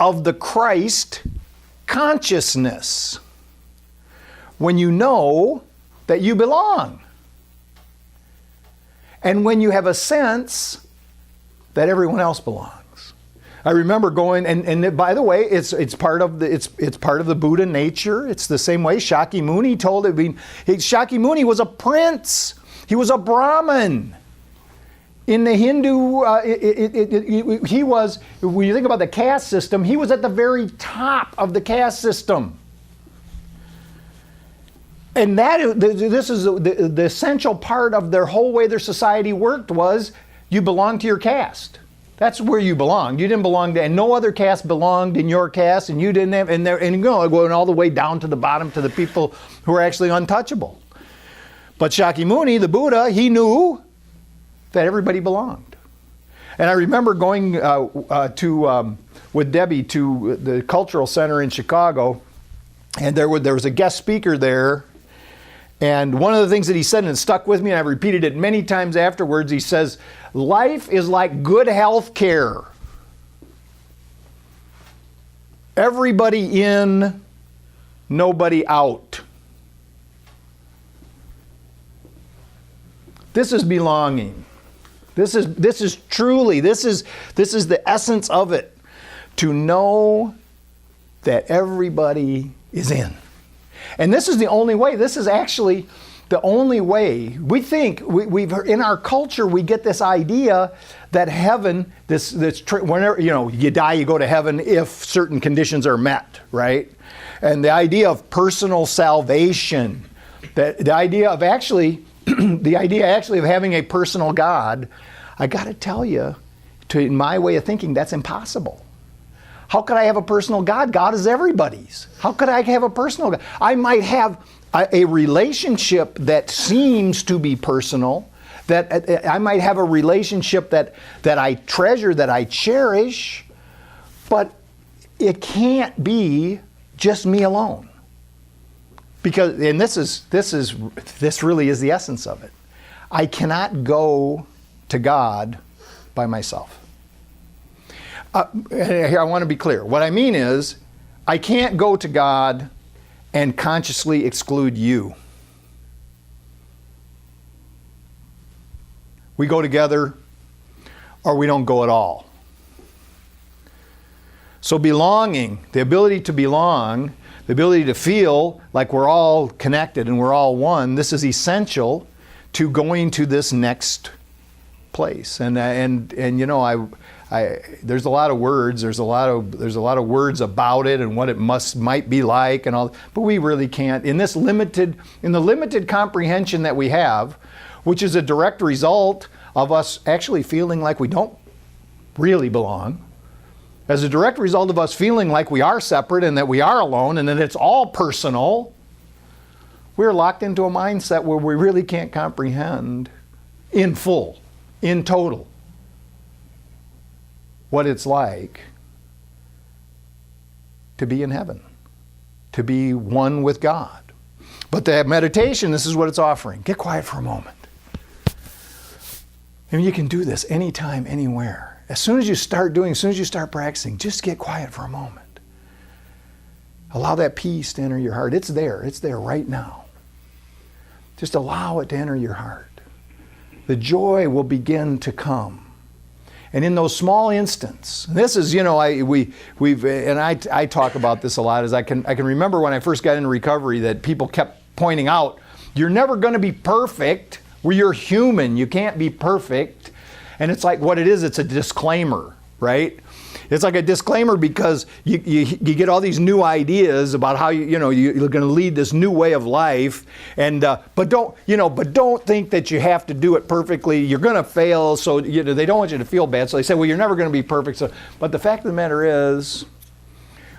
of the Christ consciousness. When you know that you belong. And when you have a sense that everyone else belongs. I remember going, and by the way, it's part of the Buddha nature. It's the same way Shakyamuni told it. Shakyamuni was a prince. He was a Brahmin. In the Hindu, he was, when you think about the caste system, he was at the very top of the caste system. And this is the essential part of their whole way their society worked was you belonged to your caste. That's where you belonged. You didn't belong to, and no other caste belonged in your caste, and you didn't have, and going all the way down to the bottom to the people who are actually untouchable. But Shakyamuni, the Buddha, he knew that everybody belonged. And I remember going with Debbie to the Cultural Center in Chicago, and there was a guest speaker there. And one of the things that he said, and it stuck with me, and I've repeated it many times afterwards, he says, life is like good health care. Everybody in, nobody out. This is belonging. This is truly, this is the essence of it. To know that everybody is in. And this is the only way. This is actually the only way. We think, we've in our culture, we get this idea that heaven, whenever, you die, you go to heaven if certain conditions are met, right? And the idea of personal salvation, the idea of actually of having a personal God, I got to tell you, in my way of thinking, that's impossible. How could I have a personal God? God is everybody's. How could I have a personal God? I might have a relationship that seems to be personal, that I might have a relationship that I treasure, that I cherish, but it can't be just me alone. Because, and this really is the essence of it. I cannot go to God by myself. Here, I want to be clear. What I mean is, I can't go to God and consciously exclude you. We go together, or we don't go at all. So belonging, the ability to belong, the ability to feel like we're all connected and we're all one, this is essential to going to this next place. And there's a lot of words. There's a lot of words about it and what it might be like and all. But we really can't in the limited comprehension that we have, which is a direct result of us actually feeling like we don't really belong. As a direct result of us feeling like we are separate and that we are alone and that it's all personal, we're locked into a mindset where we really can't comprehend in full, in total, what it's like to be in heaven, to be one with God. But the meditation, this is what it's offering. Get quiet for a moment. And you can do this anytime, anywhere. As soon as you start practicing, just get quiet for a moment. Allow that peace to enter your heart. It's there right now. Just allow it to enter your heart. The joy will begin to come. And in those small instants, this is, I talk about this a lot, as I can remember when I first got into recovery that people kept pointing out, you're never going to be perfect. You're human. You can't be perfect. And it's like what it is, it's a disclaimer, right? It's like a disclaimer because you get all these new ideas about how you're going to lead this new way of life, and but don't think that you have to do it perfectly. You're going to fail, so they don't want you to feel bad. So they say, well, you're never going to be perfect. So, but the fact of the matter is,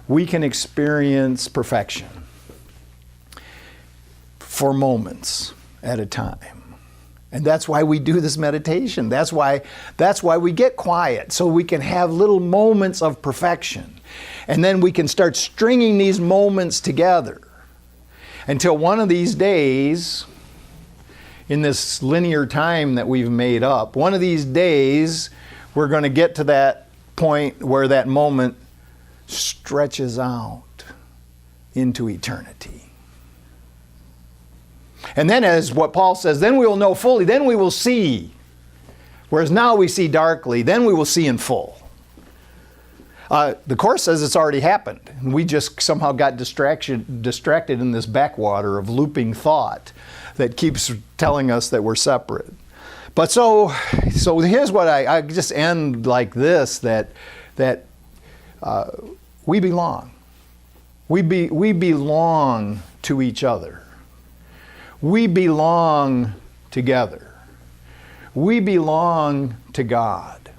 we can experience perfection for moments at a time. And that's why we do this meditation. That's why we get quiet, so we can have little moments of perfection. And then we can start stringing these moments together until one of these days, in this linear time that we've made up, one of these days we're going to get to that point where that moment stretches out into eternity. And then, as what Paul says, then we will know fully, then we will see. Whereas now we see darkly, then we will see in full. The Course says it's already happened. And we just somehow got distracted in this backwater of looping thought that keeps telling us that we're separate. But so here's what I just end like this, that we belong. We belong to each other. We belong together. We belong to God.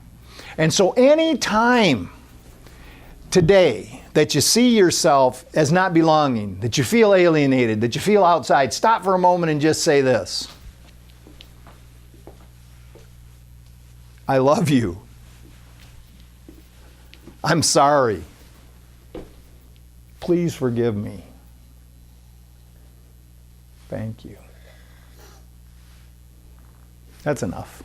And so any time today that you see yourself as not belonging, that you feel alienated, that you feel outside, stop for a moment and just say this: I love you. I'm sorry. Please forgive me. Thank you. That's enough.